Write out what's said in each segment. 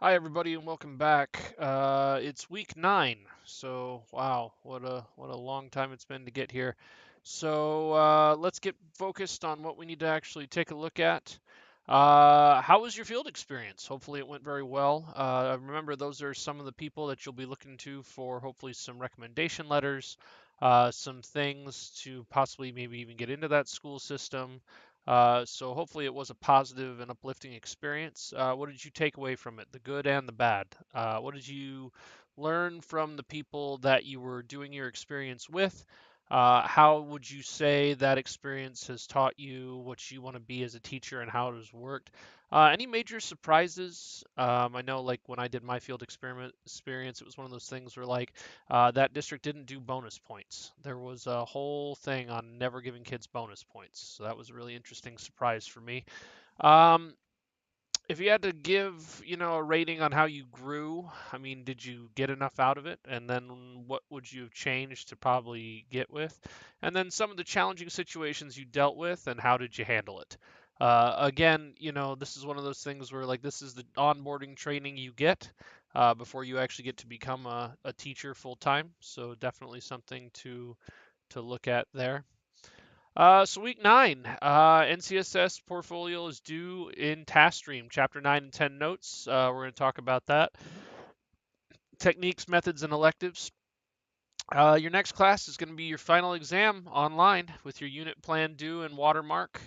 Hi everybody and welcome back. It's week 9, so wow, what a long time it's been to get here. So let's get focused on what we need to actually take a look at. How was your field experience? Hopefully it went very well. Remember, those are some of the people that you'll be looking to for hopefully some recommendation letters, some things to possibly maybe even get into that school system. So hopefully it was a positive and uplifting experience. What did you take away from it, the good and the bad? What did you learn from the people that you were doing your experience with? How would you say that experience has taught you what you want to be as a teacher and how it has worked? Any major surprises? I know, like when I did my field experiment experience, it was one of those things where that district didn't do bonus points. There was a whole thing on never giving kids bonus points. So that was a really interesting surprise for me. Um, if you had to give, a rating on how you grew, I mean, did you get enough out of it? And then what would you have changed to probably get with? And then some of the challenging situations you dealt with and how did you handle it? Again, this is one of those things where this is the onboarding training you get before you actually get to become a teacher full time. So definitely something to look at there. So week 9, NCSS portfolio is due in task stream, chapter 9 and 10 notes. We're going to talk about that. Techniques, methods, and electives. Your next class is going to be your final exam online with your unit plan due and watermark.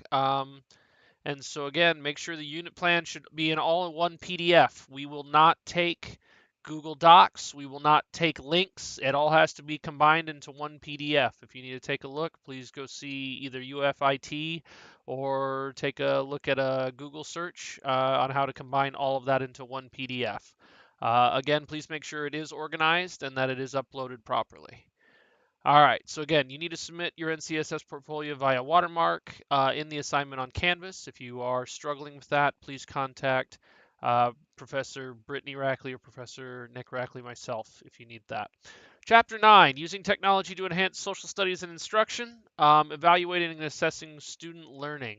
And so again, make sure the unit plan should be an all-in-one PDF. We will not take Google Docs. We will not take links. It all has to be combined into one PDF. If you need to take a look, please go see either UFIT or take a look at a Google search on how to combine all of that into one PDF. Again, please make sure it is organized and that it is uploaded properly. All right, so again, you need to submit your NCSS portfolio via watermark in the assignment on Canvas. If you are struggling with that, please contact Professor Brittany Rackley or Professor Nick Rackley, myself, if you need that. Chapter 9, using technology to enhance social studies and instruction, evaluating and assessing student learning.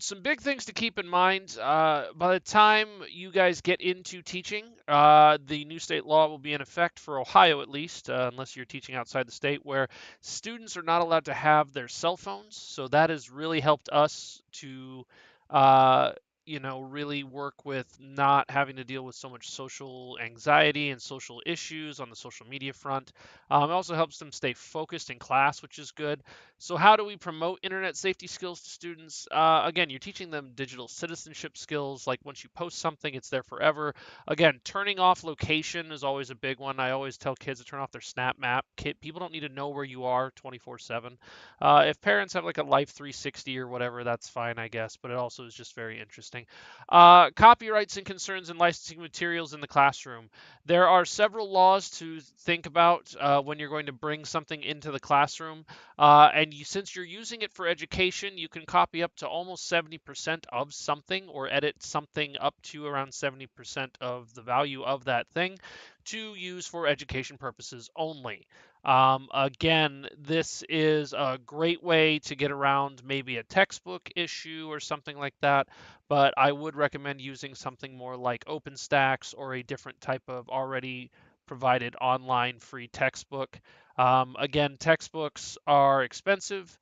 Some big things to keep in mind. By the time you guys get into teaching, the new state law will be in effect for Ohio at least, unless you're teaching outside the state, where students are not allowed to have their cell phones. So that has really helped us to, uh, really work with not having to deal with so much social anxiety and social issues on the social media front. It also helps them stay focused in class, which is good. So, how do we promote internet safety skills to students? Again, you're teaching them digital citizenship skills. Like once you post something, it's there forever. Again, turning off location is always a big one. I always tell kids to turn off their Snap Map. People don't need to know where you are 24/7. If parents have like a Life 360 or whatever, that's fine, I guess. But it also is just very interesting. Copyrights and concerns in licensing materials in the classroom. There are several laws to think about when you're going to bring something into the classroom. Since you're using it for education, you can copy up to almost 70% of something or edit something up to around 70% of the value of that thing to use for education purposes only. Again, this is a great way to get around maybe a textbook issue or something like that, but I would recommend using something more like OpenStax or a different type of already provided online free textbook. Again, textbooks are expensive,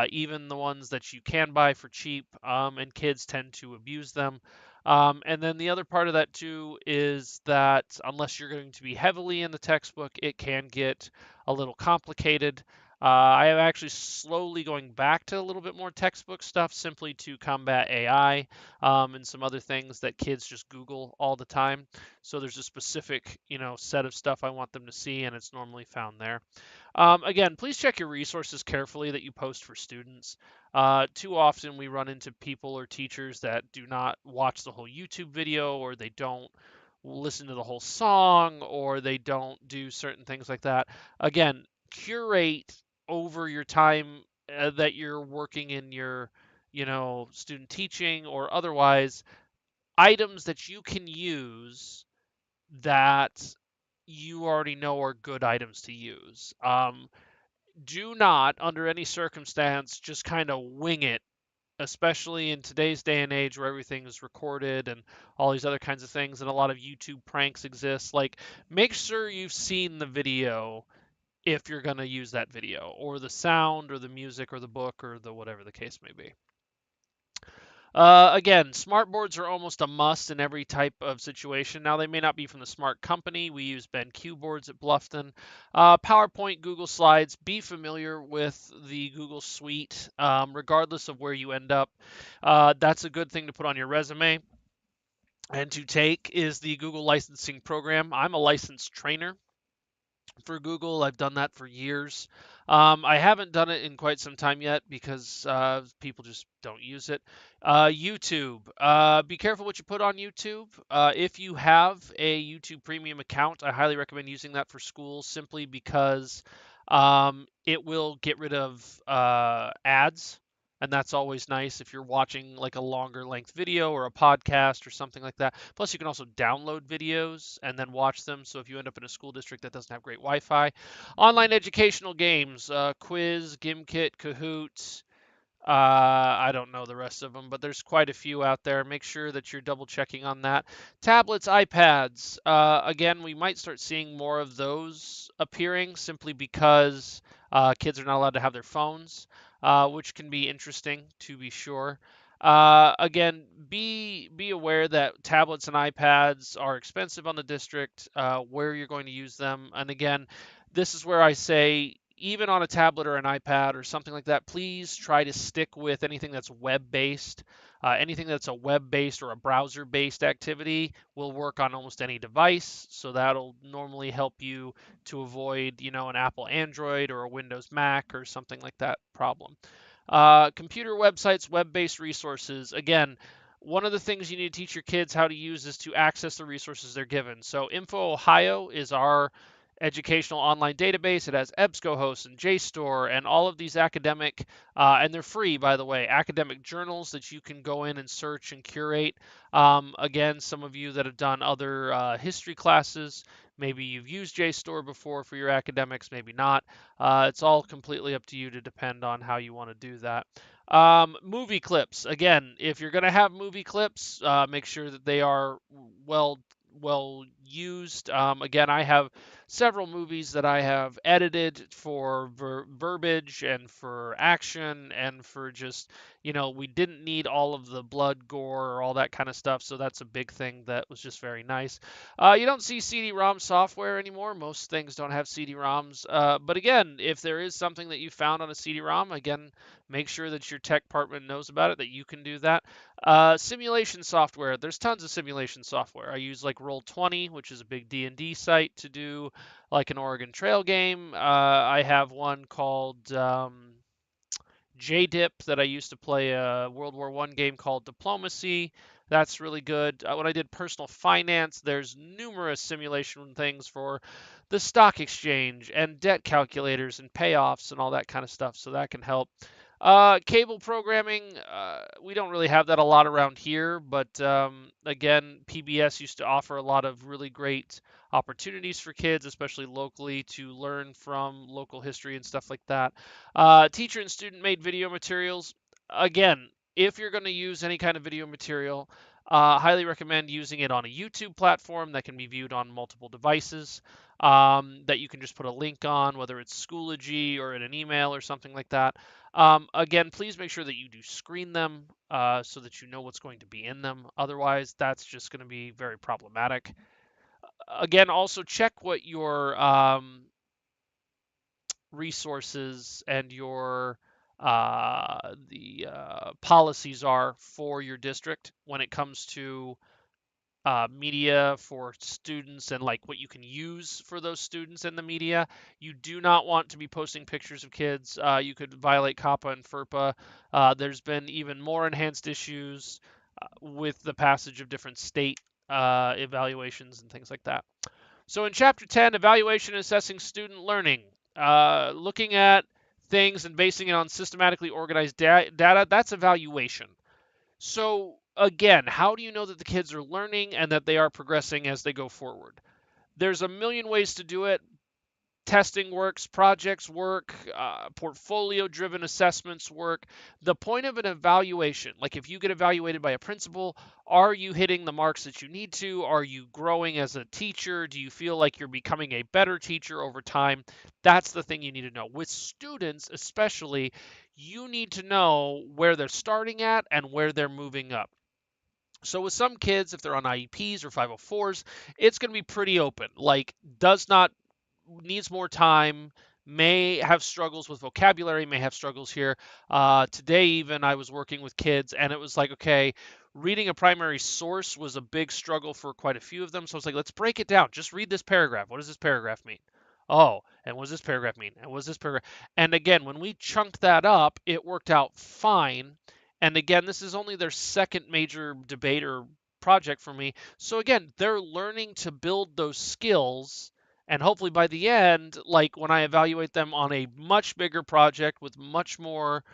even the ones that you can buy for cheap, and kids tend to abuse them. And then the other part of that too is that unless you're going to be heavily in the textbook, it can get a little complicated. I am actually slowly going back to a little bit more textbook stuff simply to combat AI and some other things that kids just Google all the time. So there's a specific, set of stuff I want them to see, and it's normally found there. Again, please check your resources carefully that you post for students. Too often we run into people or teachers that do not watch the whole YouTube video, or they don't listen to the whole song, or they don't do certain things like that. Again, curate over your time that you're working in your, student teaching or otherwise, items that you can use that you already know are good items to use. Do not, under any circumstance, just kind of wing it especially in today's day and age where everything is recorded and all these other kinds of things, and a lot of YouTube pranks exist. Like, make sure you've seen the video if you're going to use that video, or the sound, or the music, or the book, or the whatever the case may be. Again, smart boards are almost a must in every type of situation. Now, they may not be from the smart company. We use BenQ boards at Bluffton. PowerPoint, Google Slides. Be familiar with the Google Suite, regardless of where you end up. That's a good thing to put on your resume and to take is the Google licensing program. I'm a licensed trainer for Google. I've done that for years. I haven't done it in quite some time yet because people just don't use it. YouTube. Be careful what you put on YouTube. If you have a YouTube Premium account, I highly recommend using that for schools simply because it will get rid of ads. And that's always nice if you're watching like a longer length video or a podcast or something like that. Plus, you can also download videos and then watch them. So if you end up in a school district that doesn't have great Wi-Fi, online educational games, Quiz, Gimkit, Kahoot, I don't know the rest of them, but there's quite a few out there. Make sure that you're double checking on that. Tablets, iPads. Again, we might start seeing more of those appearing simply because kids are not allowed to have their phones, which can be interesting to be sure. Again, be aware that tablets and iPads are expensive on the district, where you're going to use them. And again, this is where I say even on a tablet or an iPad or something like that, please try to stick with anything that's web-based. Anything that's a web-based or a browser-based activity will work on almost any device, so that'll normally help you to avoid, an Apple Android or a Windows Mac or something like that problem. Computer websites, web-based resources. Again, one of the things you need to teach your kids how to use is to access the resources they're given. So Info Ohio is our educational online database. It has EBSCOhost and JSTOR and all of these academic, and they're free, by the way, academic journals that you can go in and search and curate. Again, some of you that have done other history classes, maybe you've used JSTOR before for your academics, maybe not. It's all completely up to you to depend on how you want to do that. Movie clips. Again, if you're going to have movie clips, make sure that they are well used. Again, I have several movies that I have edited for verbiage and for action and for just, we didn't need all of the blood, gore, or all that kind of stuff. So that's a big thing that was just very nice. You don't see CD-ROM software anymore. Most things don't have CD-ROMs. But again, if there is something that you found on a CD-ROM, again, make sure that your tech department knows about it, that you can do that. Simulation software. There's tons of simulation software. I use like Roll20, which is a big D&D site to do like an Oregon Trail game. I have one called JDIP that I used to play a World War I game called Diplomacy. That's really good. When I did personal finance, there's numerous simulation things for the stock exchange and debt calculators and payoffs and all that kind of stuff. So that can help. Cable programming, we don't really have that a lot around here, but again, PBS used to offer a lot of really great opportunities for kids, especially locally, to learn from local history and stuff like that. Teacher and student made video materials. Again, if you're going to use any kind of video material, highly recommend using it on a YouTube platform that can be viewed on multiple devices. That you can just put a link on, whether it's Schoology or in an email or something like that. Again, please make sure that you do screen them so that you know what's going to be in them. Otherwise, that's just going to be very problematic. Again, also check what your resources and your the policies are for your district when it comes to media for students and like what you can use for those students in the media. You do not want to be posting pictures of kids. You could violate COPPA and FERPA. There's been even more enhanced issues with the passage of different state evaluations and things like that. So in Chapter 10, Evaluation and Assessing Student Learning, looking at things and basing it on systematically organized data, that's evaluation. So again, how do you know that the kids are learning and that they are progressing as they go forward? There's a million ways to do it. testing works, projects work, portfolio driven assessments work. The point of an evaluation, like if you get evaluated by a principal, are you hitting the marks that you need to? Are you growing as a teacher? Do you feel like you're becoming a better teacher over time? That's the thing you need to know. With students, especially, you need to know where they're starting at and where they're moving up. So with some kids, if they're on IEPs or 504s, it's going to be pretty open. Like, does not needs more time, may have struggles with vocabulary, may have struggles here. Today, even I was working with kids, and it was like, okay, reading a primary source was a big struggle for quite a few of them. So I was like, let's break it down. Just read this paragraph. What does this paragraph mean? Oh, and what does this paragraph mean? And what does this paragraph? And again, when we chunked that up, it worked out fine. And again, this is only their second major debate or project for me. So again, they're learning to build those skills, and hopefully by the end, like when I evaluate them on a much bigger project with much more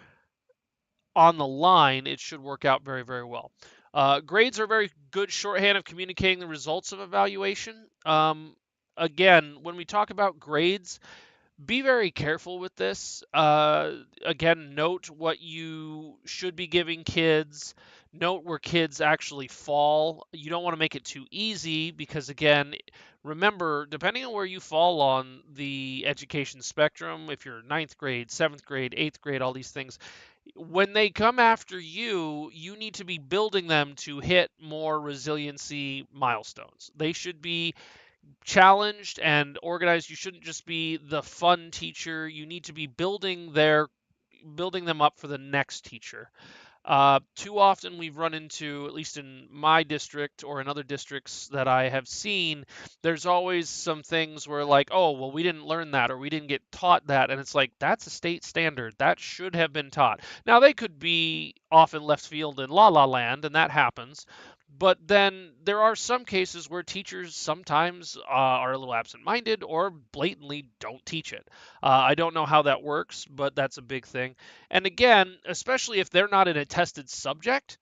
on the line, it should work out very, very well. Grades are a very good shorthand of communicating the results of evaluation. Again, when we talk about grades, be very careful with this. Again, note what you should be giving kids. Note where kids actually fall. You don't want to make it too easy because, again, remember, depending on where you fall on the education spectrum, if you're ninth grade, seventh grade, eighth grade, all these things, when they come after you, you need to be building them to hit more resiliency milestones. They should be challenged and organized. You shouldn't just be the fun teacher. You need to be building them up for the next teacher. Too often we've run into, at least in my district or in other districts that I have seen, there's always some things where like, oh, well, we didn't learn that or we didn't get taught that. And it's like, that's a state standard. That should have been taught. Now, they could be off in left field in la la land, and that happens. But then there are some cases where teachers sometimes are a little absent minded or blatantly don't teach it. I don't know how that works, but that's a big thing. And again, especially if they're not in a tested subject,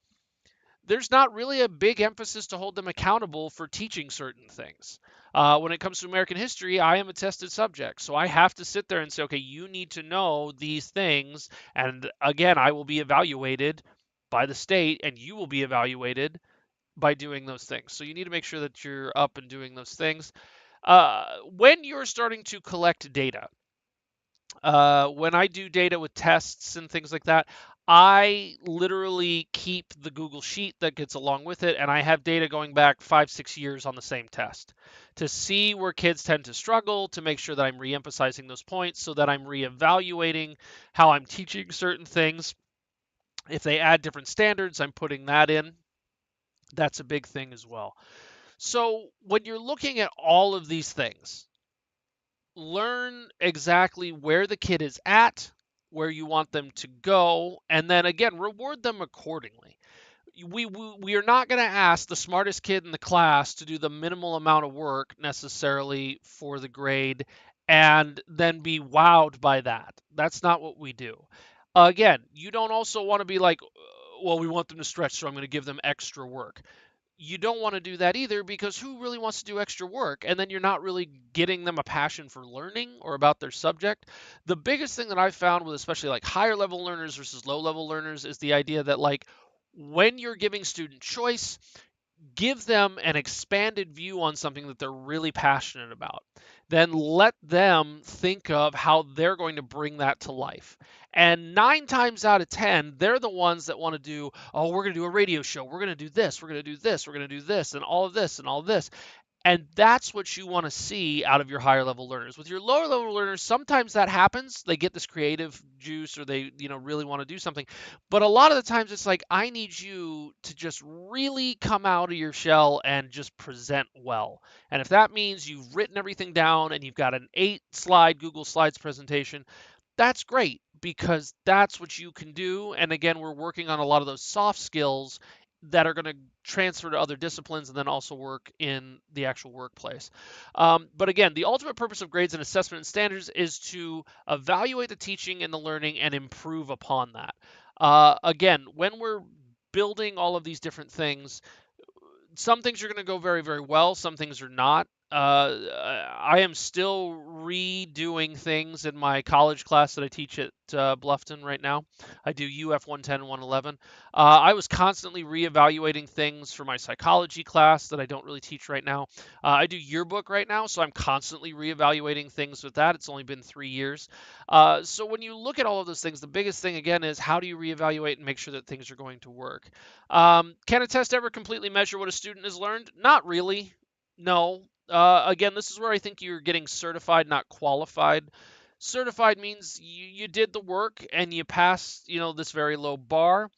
there's not really a big emphasis to hold them accountable for teaching certain things. When it comes to American history, I am a tested subject. So I have to sit there and say, okay, you need to know these things. And again, I will be evaluated by the state, and you will be evaluated by doing those things. So you need to make sure that you're up and doing those things. When you're starting to collect data, when I do data with tests and things like that, I literally keep the Google Sheet that gets along with it, and I have data going back 5, 6 years on the same test to see where kids tend to struggle, to make sure that I'm re-emphasizing those points so that I'm re-evaluating how I'm teaching certain things. If they add different standards, I'm putting that in. That's a big thing as well. So when you're looking at all of these things, learn exactly where the kid is at, where you want them to go, and then again, reward them accordingly. We are not going to ask the smartest kid in the class to do the minimal amount of work necessarily for the grade and then be wowed by that. That's not what we do. Again, you don't also want to be like, well, we want them to stretch, so I'm going to give them extra work. You don't want to do that either because who really wants to do extra work? And then you're not really getting them a passion for learning or about their subject. The biggest thing that I've found with especially like higher level learners versus low level learners is the idea that like when you're giving student choice, give them an expanded view on something that they're really passionate about. Then let them think of how they're going to bring that to life. And 9 times out of 10, they're the ones that want to do, oh, we're going to do a radio show. We're going to do this. We're going to do this. We're going to do this and all of this and all of this. And that's what you want to see out of your higher level learners. With your lower level learners, sometimes that happens. They get this creative juice or they, really want to do something. But a lot of the times it's like, I need you to just really come out of your shell and just present well. And if that means you've written everything down and you've got an 8-slide Google Slides presentation, that's great because that's what you can do. And again, we're working on a lot of those soft skills that are going to transfer to other disciplines and then also work in the actual workplace. But again, the ultimate purpose of grades and assessment and standards is to evaluate the teaching and the learning and improve upon that. Again, when we're building all of these different things, some things are going to go very, very well. Some things are not. I am still redoing things in my college class that I teach at Bluffton right now. I do UF 110 and 111. I was constantly reevaluating things for my psychology class that I don't really teach right now. I do yearbook right now, so I'm constantly reevaluating things with that. It's only been 3 years. So when you look at all of those things, the biggest thing again is how do you reevaluate and make sure that things are going to work? Can a test ever completely measure what a student has learned? Not really. No. Again, this is where I think you're getting certified, not qualified. Certified means you did the work and you passed, this very low bar.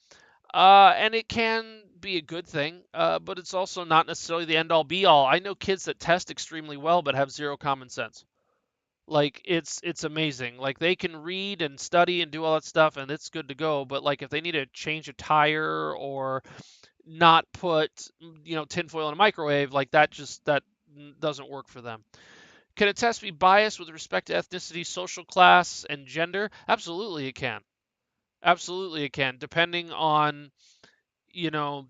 And it can be a good thing, but it's also not necessarily the end all be all. I know kids that test extremely well but have zero common sense. Like it's amazing. Like they can read and study and do all that stuff and it's good to go, but like if they need to change a tire or not put tinfoil in a microwave, like that doesn't work for them. Can a test be biased with respect to ethnicity, social class, and gender? Absolutely it can. Absolutely it can, depending on you know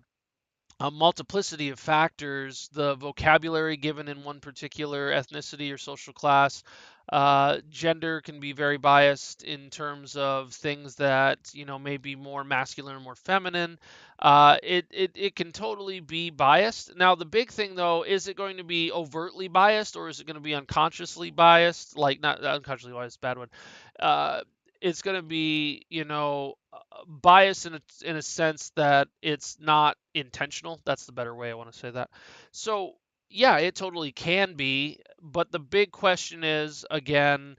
a multiplicity of factors, the vocabulary given in one particular ethnicity or social class. Gender can be very biased in terms of things that, may be more masculine or more feminine. It can totally be biased. Now, the big thing, though, is it going to be overtly biased or is it going to be unconsciously biased? Like, not unconsciously biased, bad one. Uh, it's going to be, bias in a sense that it's not intentional. That's the better way I want to say that. So, yeah, it totally can be, but the big question is again,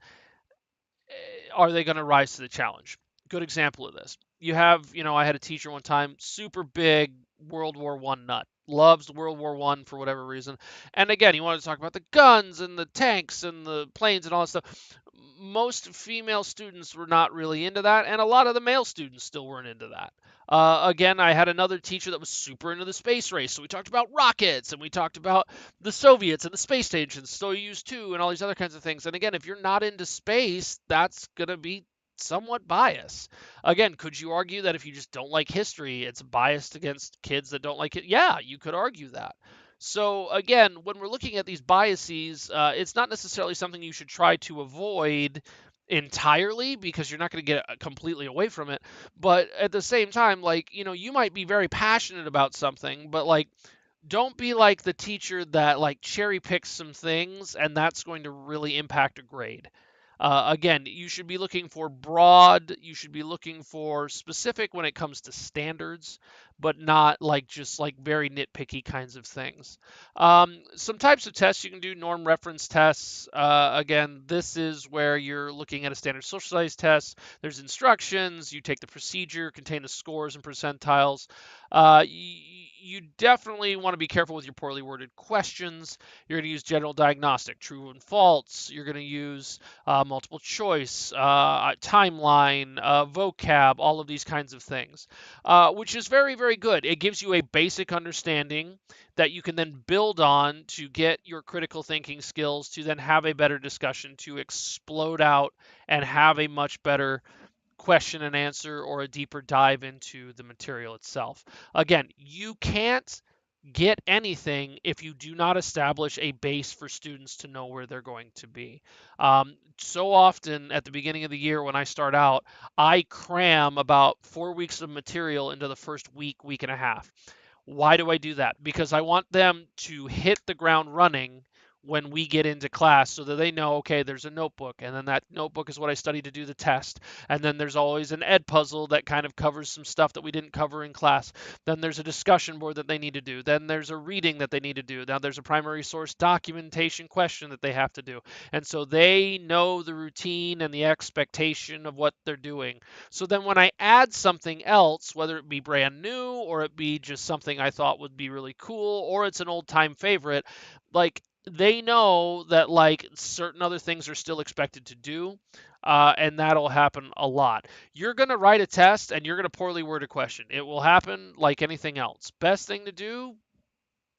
are they going to rise to the challenge? Good example of this. You have, I had a teacher one time, super big World War One nut, loves World War One for whatever reason, and again, he wanted to talk about the guns and the tanks and the planes and all that stuff. Most female students were not really into that, and a lot of the male students still weren't into that. Again, I had another teacher that was super into the space race, so we talked about rockets and we talked about the Soviets and the space stations, Soyuz 2, and all these other kinds of things. And again, if you're not into space, that's going to be somewhat biased. Again, could you argue that if you just don't like history, it's biased against kids that don't like it? Yeah, you could argue that. So again, when we're looking at these biases, it's not necessarily something you should try to avoid entirely because you're not going to get completely away from it. But at the same time, like, you might be very passionate about something, but like don't be like the teacher that like cherry picks some things and that's going to really impact a grade. Again, you should be looking for broad, you should be looking for specific when it comes to standards, but not like just like very nitpicky kinds of things. Some types of tests you can do: norm reference tests. Again, this is where you're looking at a standard social studies test. There's instructions, you take the procedure, contain the scores and percentiles. You definitely want to be careful with your poorly worded questions. You're going to use general diagnostic, true and false. You're going to use multiple choice, timeline, vocab, all of these kinds of things, which is very, very good. It gives you a basic understanding that you can then build on to get your critical thinking skills to then have a better discussion, to explode out and have a much better question and answer or a deeper dive into the material itself. Again, you can't get anything if you do not establish a base for students to know where they're going to be. So often at the beginning of the year when I start out, I cram about 4 weeks of material into the first week, week and a half. Why do I do that? Because I want them to hit the ground running when we get into class so that they know, okay, there's a notebook, and then that notebook is what I study to do the test. And then there's always an ed puzzle that kind of covers some stuff that we didn't cover in class. Then there's a discussion board that they need to do. Then there's a reading that they need to do. Now there's a primary source documentation question that they have to do. And so they know the routine and the expectation of what they're doing. So then when I add something else, whether it be brand new or it be just something I thought would be really cool or it's an old time favorite, like they know that like certain other things are still expected to do, and that'll happen a lot. You're going to write a test and you're going to poorly word a question. It will happen like anything else. Best thing to do,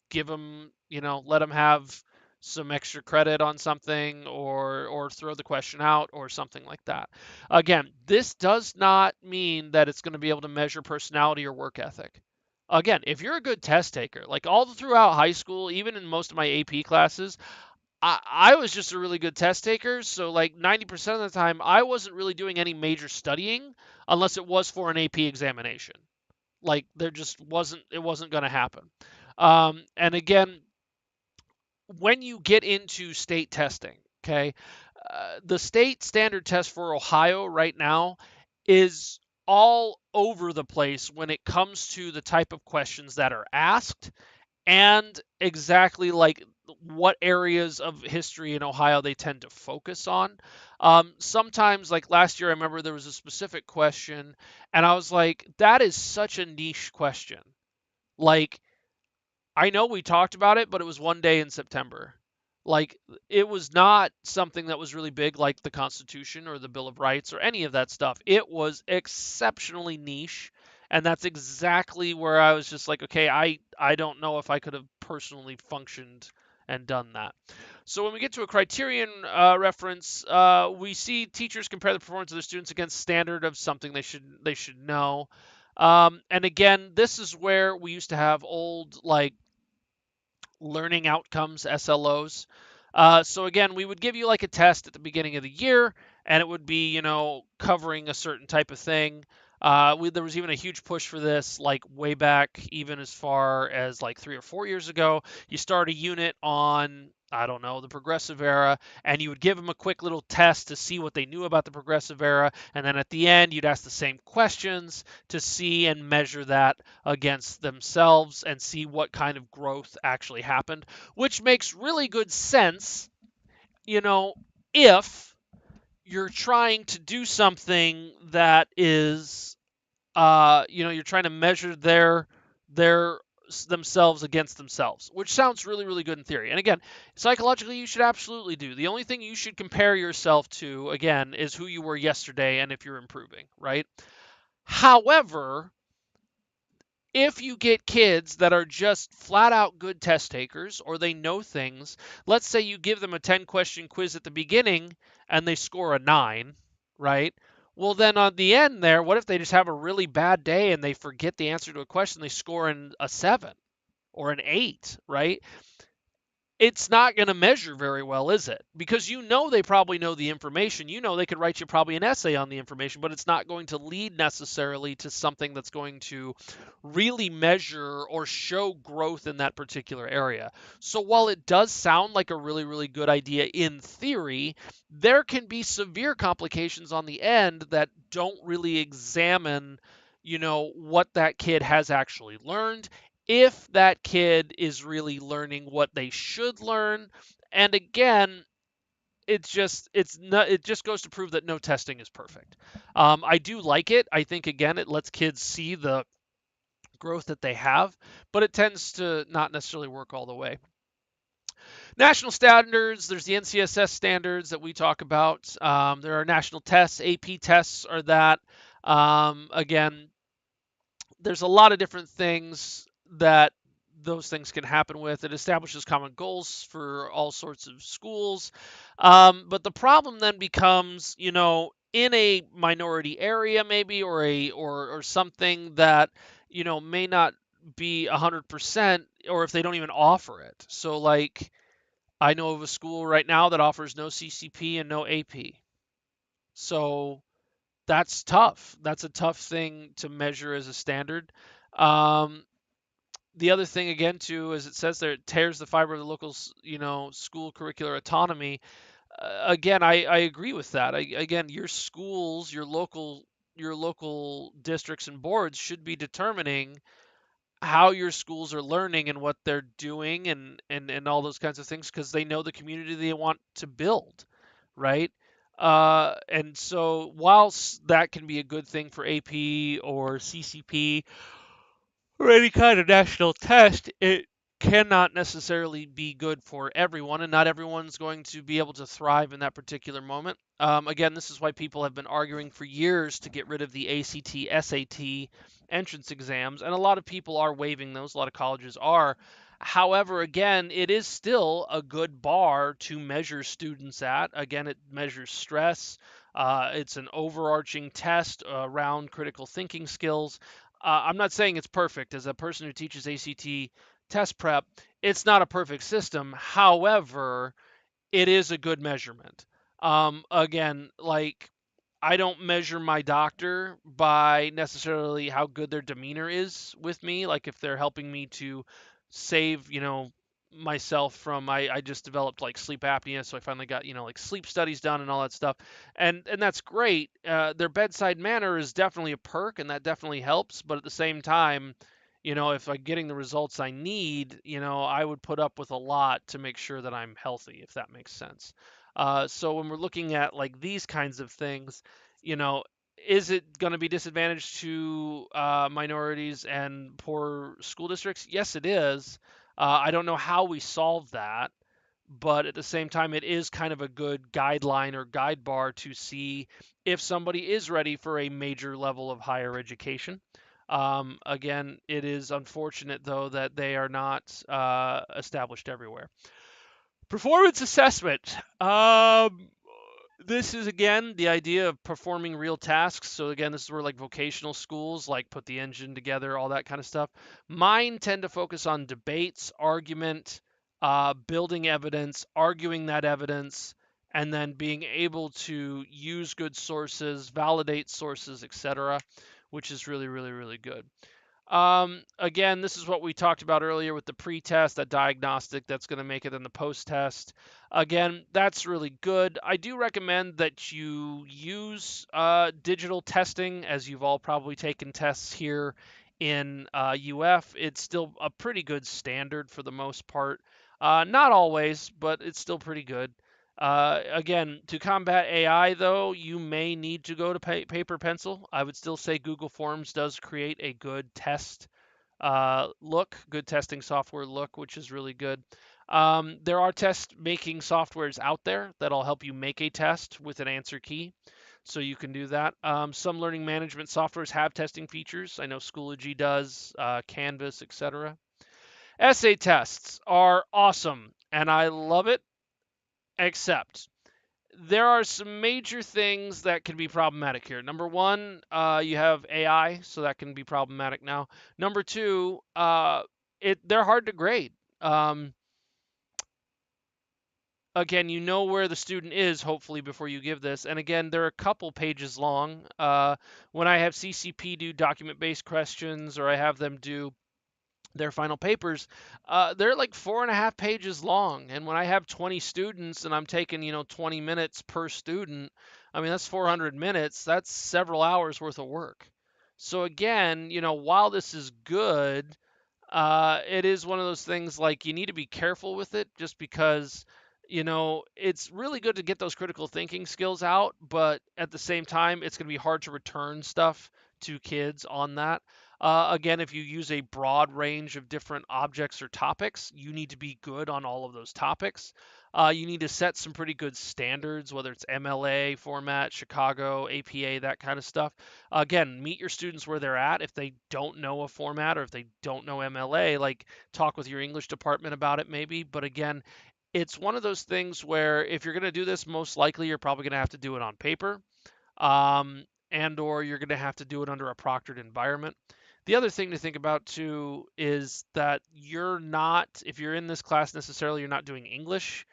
give them, let them have some extra credit on something or throw the question out or something like that. Again, this does not mean that it's going to be able to measure personality or work ethic. Again, if you're a good test taker, like all throughout high school, even in most of my AP classes, I was just a really good test taker, so like 90% of the time I wasn't really doing any major studying unless it was for an AP examination. Like there just wasn't it wasn't going to happen. And again, when you get into state testing, okay, the state standard test for Ohio right now is all over the place when it comes to the type of questions that are asked and exactly like what areas of history in Ohio they tend to focus on. Sometimes, like last year, I remember there was a specific question, and I was like, that is such a niche question. Like, I know we talked about it, but it was one day in September. Like, it was not something that was really big like the Constitution or the Bill of Rights or any of that stuff. It was exceptionally niche. And that's exactly where I was just like, okay, I don't know if I could have personally functioned and done that. So when we get to a criterion reference, we see teachers compare the performance of their students against standard of something they should know. And again, this is where we used to have old like learning outcomes, SLOs. So again, we would give you like a test at the beginning of the year, and it would be, covering a certain type of thing. There was even a huge push for this, like way back, even as far as like 3 or 4 years ago. You start a unit on, I don't know, the progressive era, and you would give them a quick little test to see what they knew about the progressive era, and then at the end, you'd ask the same questions to see and measure that against themselves and see what kind of growth actually happened, which makes really good sense, you know, if you're trying to do something that is, you're trying to measure their themselves against themselves, which sounds really, really good in theory. And again, psychologically, you should absolutely do. The only thing you should compare yourself to, again, is who you were yesterday and if you're improving, right? However, if you get kids that are just flat out good test takers or they know things, let's say you give them a 10-question quiz at the beginning and they score a 9, right? Well, then on the end there, what if they just have a really bad day and they forget the answer to a question, they score in a 7 or an 8, right? It's not going to measure very well, is it? Because they probably know the information. They could write you probably an essay on the information, but it's not going to lead necessarily to something that's going to really measure or show growth in that particular area. So while it does sound like a really, really good idea in theory, there can be severe complications on the end that don't really examine what that kid has actually learned, if that kid is really learning what they should learn. And again, it just goes to prove that no testing is perfect. I do like it. I think again it lets kids see the growth that they have, but it tends to not necessarily work all the way. National standards, there's the NCSS standards that we talk about. There are national tests, AP tests are that. Again, there's a lot of different things that those things can happen with. It establishes common goals for all sorts of schools. But the problem then becomes, in a minority area maybe or something that, may not be 100% or if they don't even offer it. So like I know of a school right now that offers no CCP and no AP. So that's tough. That's a tough thing to measure as a standard. Um, the other thing again too is it says there it tears the fiber of the local school curricular autonomy. Again, I agree with that. Again, your schools, your local districts and boards should be determining how your schools are learning and what they're doing and all those kinds of things because they know the community they want to build, right? And so whilst that can be a good thing for AP or CCP or any kind of national test, it cannot necessarily be good for everyone, and not everyone's going to be able to thrive in that particular moment. Again, this is why people have been arguing for years to get rid of the ACT, SAT entrance exams, and a lot of people are waiving those. A lot of colleges are. However, again, it is still a good bar to measure students at. Again, it measures stress. It's an overarching test around critical thinking skills. I'm not saying it's perfect. As a person who teaches ACT test prep, it's not a perfect system. However, it is a good measurement. Again, like I don't measure my doctor by necessarily how good their demeanor is with me. Like if they're helping me to save, myself from I just developed like sleep apnea, so I finally got, like sleep studies done and all that stuff. And that's great. Their bedside manner is definitely a perk and that definitely helps, but at the same time, if I'm getting the results I need, I would put up with a lot to make sure that I'm healthy, if that makes sense. So when we're looking at like these kinds of things, you know, is it going to be disadvantage to minorities and poor school districts? Yes, it is. I don't know how we solve that, but at the same time, it is kind of a good guideline or guide bar to see if somebody is ready for a major level of higher education. Again, it is unfortunate though that they are not established everywhere. Performance assessment. This is again the idea of performing real tasks. So again, this is where like vocational schools like put the engine together, all that kind of stuff. Mine tend to focus on debates, argument, building evidence, arguing that evidence, and then being able to use good sources, validate sources, etc., which is really, really, really good. Again, this is what we talked about earlier with the pre-test, that diagnostic that's going to make it in the post-test. Again, that's really good. I do recommend that you use digital testing, as you've all probably taken tests here in UF. It's still a pretty good standard for the most part. Not always, but it's still pretty good. Again, to combat AI, though, you may need to go to paper pencil. I would still say Google Forms does create a good test look, good testing software look, which is really good. There are test making softwares out there that'll help you make a test with an answer key. So you can do that. Some learning management softwares have testing features. I know Schoology does, Canvas, etc. Essay tests are awesome, and I love it, except there are some major things that can be problematic here. Number one, you have AI, so that can be problematic now. Number two, they're hard to grade. Um, Again, you know where the student is, hopefully, before you give this. And again, they're a couple pages long. When I have CCP do document-based questions, or I have them do their final papers, they're like 4.5 pages long. And when I have 20 students and I'm taking, 20 minutes per student, I mean, that's 400 minutes. That's several hours worth of work. So again, while this is good, it is one of those things like you need to be careful with it just because, it's really good to get those critical thinking skills out, but at the same time, it's going to be hard to return stuff to kids on that. Again, if you use a broad range of different objects or topics, you need to be good on all of those topics. You need to set some pretty good standards, whether it's MLA format, Chicago, APA, that kind of stuff. Again, meet your students where they're at. If they don't know a format or if they don't know MLA, like talk with your English department about it maybe. But again, it's one of those things where if you're going to do this, most likely you're probably going to have to do it on paper, and or you're going to have to do it under a proctored environment. The other thing to think about too is that you're not, if you're in this class necessarily, you're not doing English.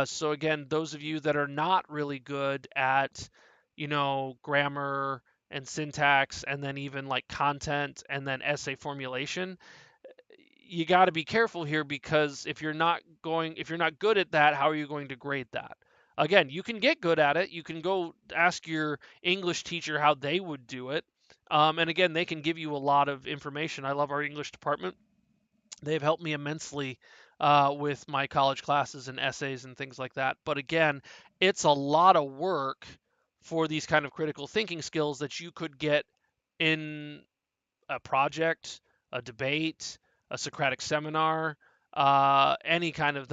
So again, those of you that are not really good at, grammar and syntax, and then even like content and then essay formulation, you got to be careful here because if you're not good at that, how are you going to grade that? Again, you can get good at it. You can go ask your English teacher how they would do it. And again, they can give you a lot of information. I love our English department. They've helped me immensely with my college classes and essays and things like that. But again, it's a lot of work for these kind of critical thinking skills that you could get in a project, a debate, a Socratic seminar, any kind of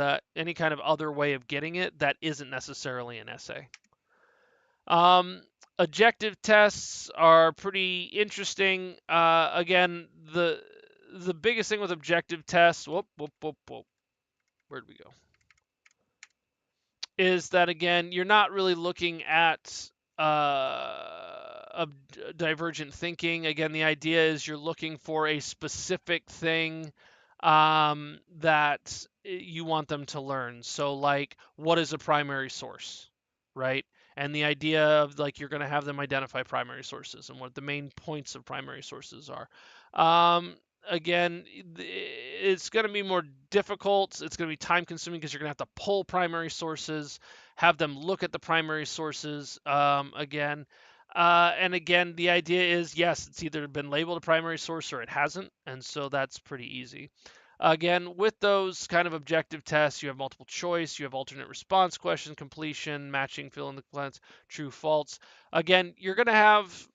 other way of getting it that isn't necessarily an essay. Objective tests are pretty interesting. Again, the biggest thing with objective tests, whoop, where'd we go? Is that again, you're not really looking at divergent thinking. Again, the idea is you're looking for a specific thing that you want them to learn. So, like, what is a primary source, right? And the idea of like you're going to have them identify primary sources and what the main points of primary sources are. Um, Again, it's going to be more difficult. It's going to be time consuming because you're going to have to pull primary sources, have them look at the primary sources again. And again, the idea is yes, it's either been labeled a primary source or it hasn't. And so that's pretty easy. Again, with those kind of objective tests, you have multiple choice, you have alternate response question completion, matching fill in the blanks, true, false. Again, you're going to have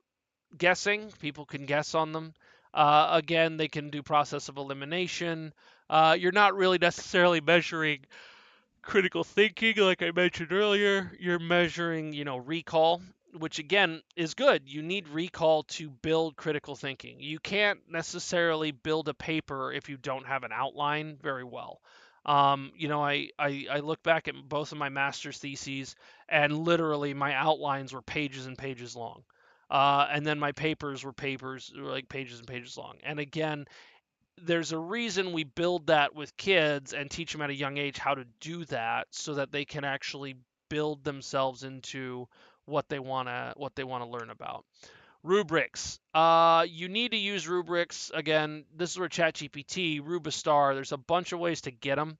guessing. People can guess on them. Again, they can do process of elimination. You're not really necessarily measuring critical thinking, like I mentioned earlier. You're measuring, recall, which again is good. You need recall to build critical thinking. You can't necessarily build a paper if you don't have an outline very well. I look back at both of my master's theses, and literally my outlines were pages and pages long. And then my papers were like pages and pages long. And again, there's a reason we build that with kids and teach them at a young age how to do that so that they can actually build themselves into what they want to learn about. Rubrics. You need to use rubrics. Again, this is where ChatGPT, Rubistar, there's a bunch of ways to get them.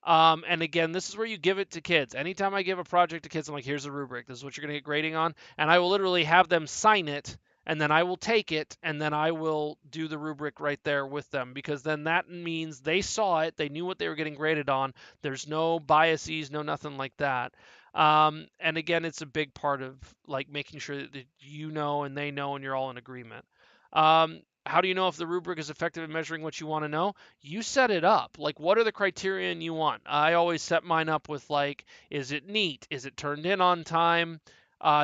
And again, this is where you give it to kids. Anytime I give a project to kids, I'm like, here's a rubric. This is what you're going to get grading on. And I will literally have them sign it, and then I will take it, and then I will do the rubric right there with them, because then that means they saw it, they knew what they were getting graded on. There's no biases, no nothing like that. And again, it's a big part of like making sure that you know and they know and you're all in agreement. How do you know if the rubric is effective in measuring what you want to know? You set it up. Like, what are the criterion you want? I always set mine up with like, is it neat? Is it turned in on time?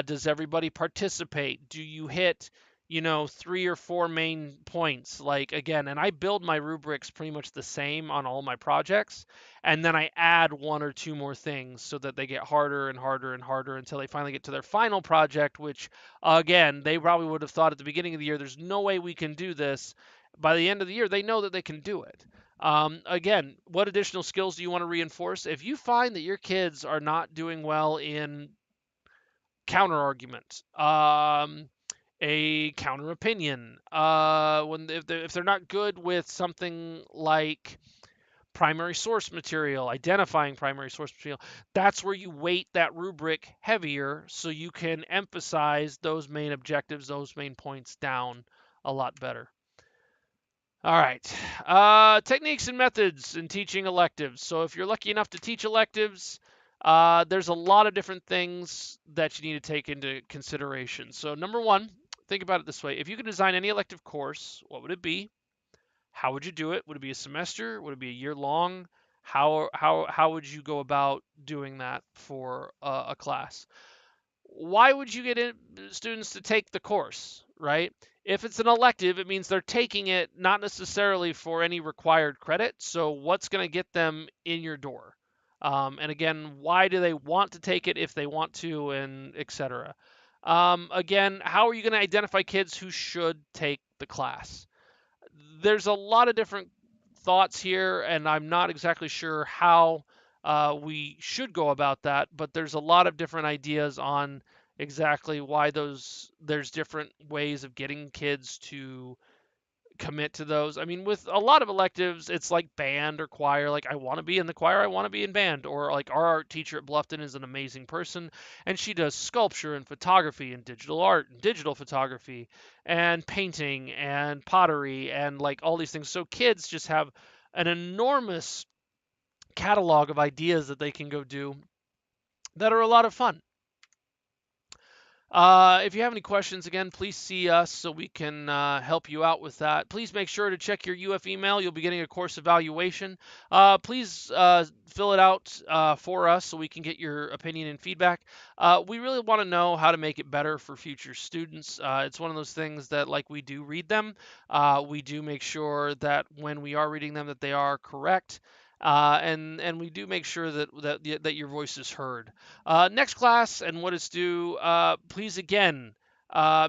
Does everybody participate? Do you hit, 3 or 4 main points? Like, again, and I build my rubrics pretty much the same on all my projects. And then I add 1 or 2 more things so that they get harder and harder and harder until they finally get to their final project, which, again, they probably would have thought at the beginning of the year, there's no way we can do this. By the end of the year, they know that they can do it. Again, what additional skills do you want to reinforce? If you find that your kids are not doing well in counter argument, a counter opinion, if they're not good with something like primary source material, identifying primary source material, that's where you weight that rubric heavier so you can emphasize those main objectives, those main points down a lot better. All right. Techniques and methods in teaching electives. So if you're lucky enough to teach electives, there's a lot of different things that you need to take into consideration. So number one, think about it this way. If you could design any elective course, what would it be? How would you do it? Would it be a semester? Would it be a year long? How would you go about doing that for a class? Why would you get students to take the course, right? If it's an elective, it means they're taking it not necessarily for any required credit. So what's going to get them in your door? And again, why do they want to take it if they want to, and etc. Again, how are you going to identify kids who should take the class? There's a lot of different thoughts here, and I'm not exactly sure how we should go about that, but there's a lot of different ideas on exactly why there's different ways of getting kids to commit to those. I mean, with a lot of electives, it's like band or choir. Like, I want to be in the choir, I want to be in band. Or like our art teacher at Bluffton is an amazing person, and she does sculpture and photography and digital art and digital photography and painting and pottery and like all these things. So kids just have an enormous catalog of ideas that they can go do that are a lot of fun. If you have any questions, again, please see us so we can help you out with that. Please make sure to check your UF email. You'll be getting a course evaluation. Please fill it out for us so we can get your opinion and feedback. We really want to know how to make it better for future students. It's one of those things that, like, we do read them. We do make sure that when we are reading them that they are correct. And we do make sure that your voice is heard. Next class and what it's due. Please again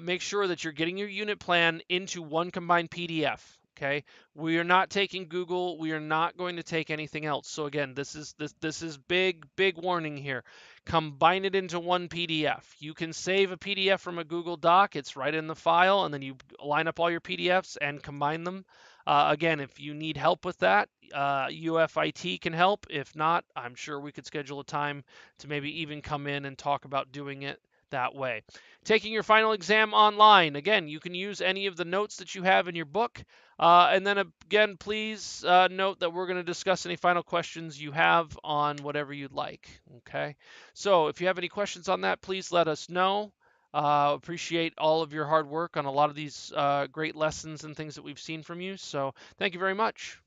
make sure that you're getting your unit plan into one combined PDF. Okay, we are not taking Google. We are not going to take anything else. So again, this is big warning here. Combine it into one PDF. You can save a PDF from a Google Doc. It's right in the file, and then you line up all your PDFs and combine them. Again, if you need help with that, UFIT can help. If not, I'm sure we could schedule a time to maybe even come in and talk about doing it that way. Taking your final exam online. Again, you can use any of the notes that you have in your book. And then again, please note that we're going to discuss any final questions you have on whatever you'd like. Okay. So if you have any questions on that, please let us know. Appreciate all of your hard work on a lot of these great lessons and things that we've seen from you. So thank you very much.